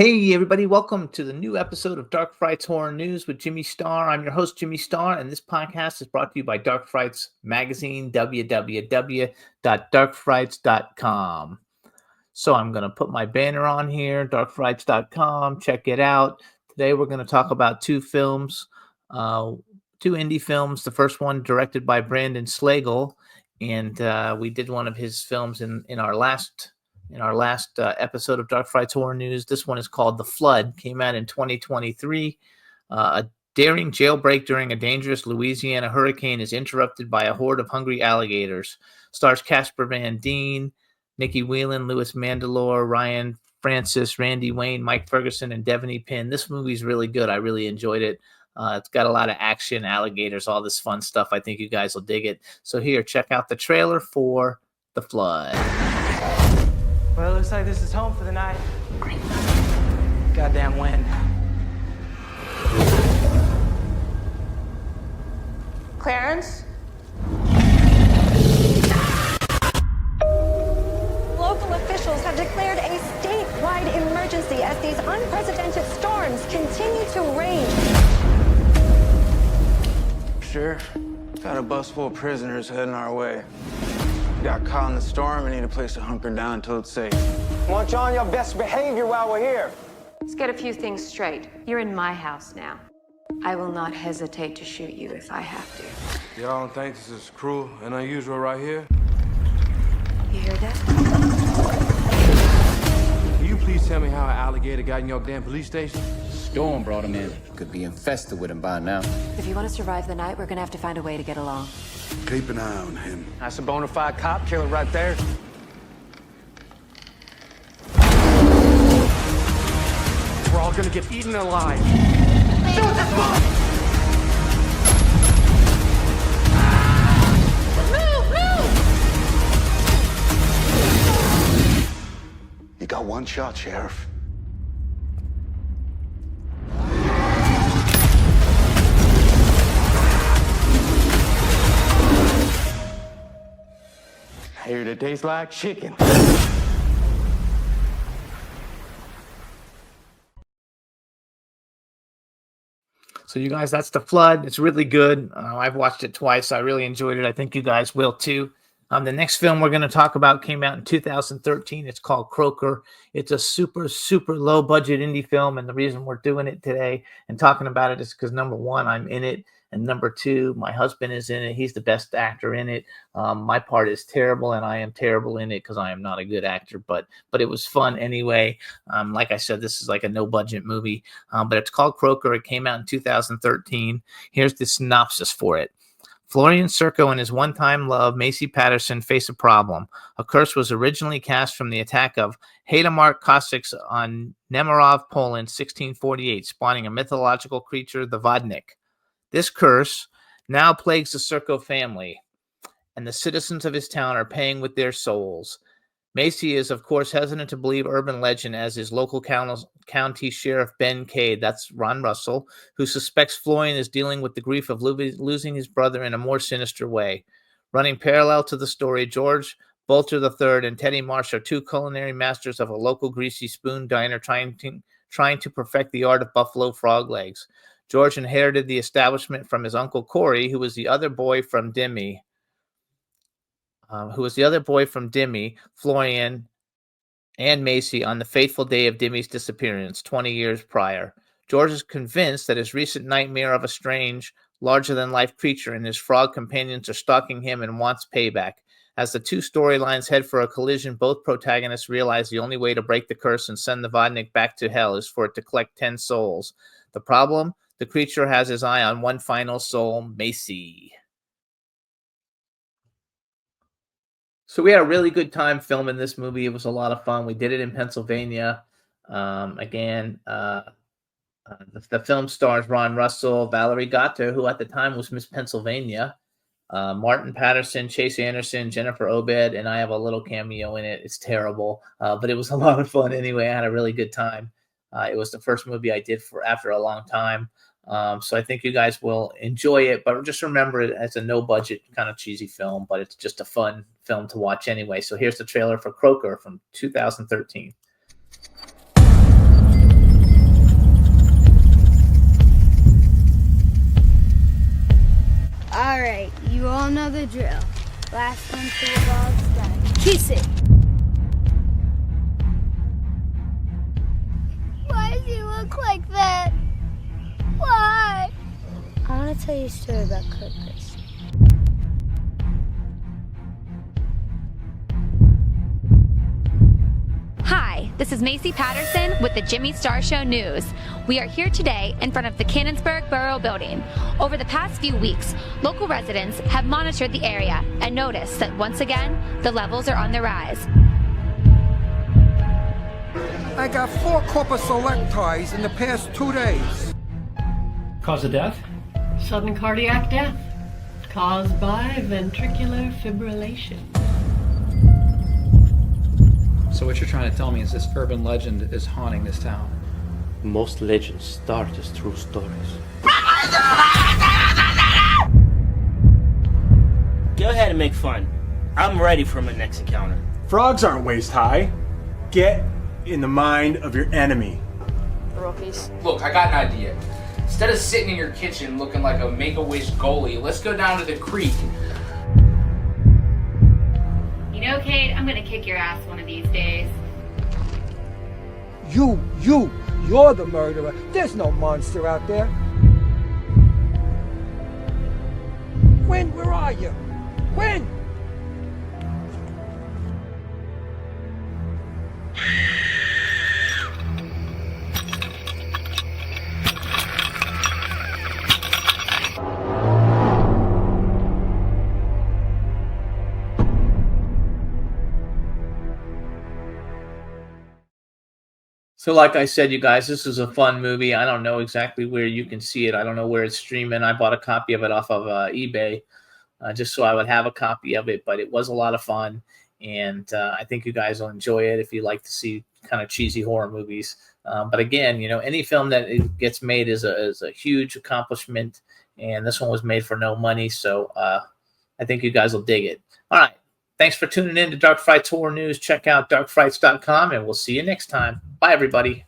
Hey, everybody, welcome to the new episode of Dark Frights Horror News with Jimmy Starr. I'm your host, Jimmy Starr, and this podcast is brought to you by Dark Frights Magazine, www.darkfrights.com. So I'm going to put my banner on here, darkfrights.com. Check it out. Today we're going to talk about two films, two indie films. The first one directed by Brandon Slagle, and we did one of his films in our last episode of Dark Frights Horror News. This one is called The Flood. Came out in 2023. A daring jailbreak during a dangerous Louisiana hurricane is interrupted by a horde of hungry alligators. Stars Casper Van Dien, Nikki Whelan, Louis Mandylor, Ryan Francis, Randy Wayne, Mike Ferguson, and Devaney Pinn. This movie's really good. I really enjoyed it. It's got a lot of action, alligators, all this fun stuff. I think you guys will dig it. So here, check out the trailer for The Flood. Well, it looks like this is home for the night. Goddamn wind. Clarence? Local officials have declared a statewide emergency as these unprecedented storms continue to rage. Sure. Got a bus full of prisoners heading our way. Got caught in the storm and need a place to hunker down until it's safe. Want you on your best behavior while we're here. Let's get a few things straight. You're in my house now. I will not hesitate to shoot you if I have to. Y'all don't think this is cruel and unusual right here? You hear that? Can you please tell me how an alligator got in your damn police station? Storm brought him in. Could be infested with him by now. If you want to survive the night, we're gonna have to find a way to get along. Keep an eye on him. That's a bona fide cop killer right there. We're all gonna get eaten alive. Shoot this one! You got one shot, Sheriff. I hear it tastes like chicken. So you guys, that's The Flood. It's really good. I've watched it twice. I really enjoyed it. I think you guys will too. The next film we're going to talk about came out in 2013. It's called Croaker. It's a super, super low budget indie film. And the reason we're doing it today and talking about it is because number one, I'm in it. And number two, my husband is in it. He's the best actor in it. My part is terrible, and I am terrible in it because I am not a good actor. But it was fun anyway. Like I said, this is like a no-budget movie. But it's called Croaker. It came out in 2013. Here's the synopsis for it. Florian Serko and his one-time love, Macy Patterson, face a problem. A curse was originally cast from the attack of Hadamar Cossacks on Nemirov, Poland, 1648, spawning a mythological creature, the Vodnik. This curse now plagues the Serko family, and the citizens of his town are paying with their souls. Macy is, of course, hesitant to believe urban legend as his local county sheriff, Ben Cade, that's Ron Russell, who suspects Florian is dealing with the grief of losing his brother in a more sinister way. Running parallel to the story, George Bolter III and Teddy Marsh are two culinary masters of a local greasy spoon diner trying to perfect the art of buffalo frog legs. George inherited the establishment from his uncle Corey, who was the other boy from Dimmy, Florian, and Macy on the fateful day of Dimmy's disappearance 20 years prior. George is convinced that his recent nightmare of a strange, larger-than-life creature and his frog companions are stalking him and wants payback. As the two storylines head for a collision, both protagonists realize the only way to break the curse and send the Vodnik back to hell is for it to collect 10 souls. The problem? The creature has his eye on one final soul, Macy. So we had a really good time filming this movie. It was a lot of fun. We did it in Pennsylvania. The film stars Ron Russell, Valerie Gatta, who at the time was Miss Pennsylvania, Martin Patterson, Chase Anderson, Jennifer Obed, and I have a little cameo in it. It's terrible, but it was a lot of fun anyway. I had a really good time. It was the first movie I did after a long time. So I think you guys will enjoy it, but just remember it as a no-budget kind of cheesy film, but it's just a fun film to watch anyway. So here's the trailer for Croaker from 2013. Alright, you all know the drill. Last one to the ball's done. Kiss it! Why does he look like that? Why? I want to tell you a story about Clippers. Hi, this is Macy Patterson with the Jimmy Star Show News. We are here today in front of the Canonsburg Borough Building. Over the past few weeks, local residents have monitored the area and noticed that once again, the levels are on the rise. I got 4 corpus electis in the past 2 days. Cause of death? Sudden cardiac death caused by ventricular fibrillation. So what you're trying to tell me is this urban legend is haunting this town? Most legends start as true stories. Go ahead and make fun. I'm ready for my next encounter. Frogs aren't waist high. Get in the mind of your enemy. Rookies. Look, I got an idea. Instead of sitting in your kitchen looking like a Make-A-Wish goalie, let's go down to the creek. You know, Kate, I'm gonna kick your ass one of these days. You're the murderer. There's no monster out there. Quinn, where are you? Quinn! So like I said, you guys, this is a fun movie. I don't know exactly where you can see it. I don't know where it's streaming. I bought a copy of it off of eBay just so I would have a copy of it. But it was a lot of fun. And I think you guys will enjoy it if you like to see kind of cheesy horror movies. But again, you know, any film that it gets made is a huge accomplishment. And this one was made for no money. So I think you guys will dig it. All right. Thanks for tuning in to Dark Frights Horror News. Check out darkfrights.com, and we'll see you next time. Bye, everybody.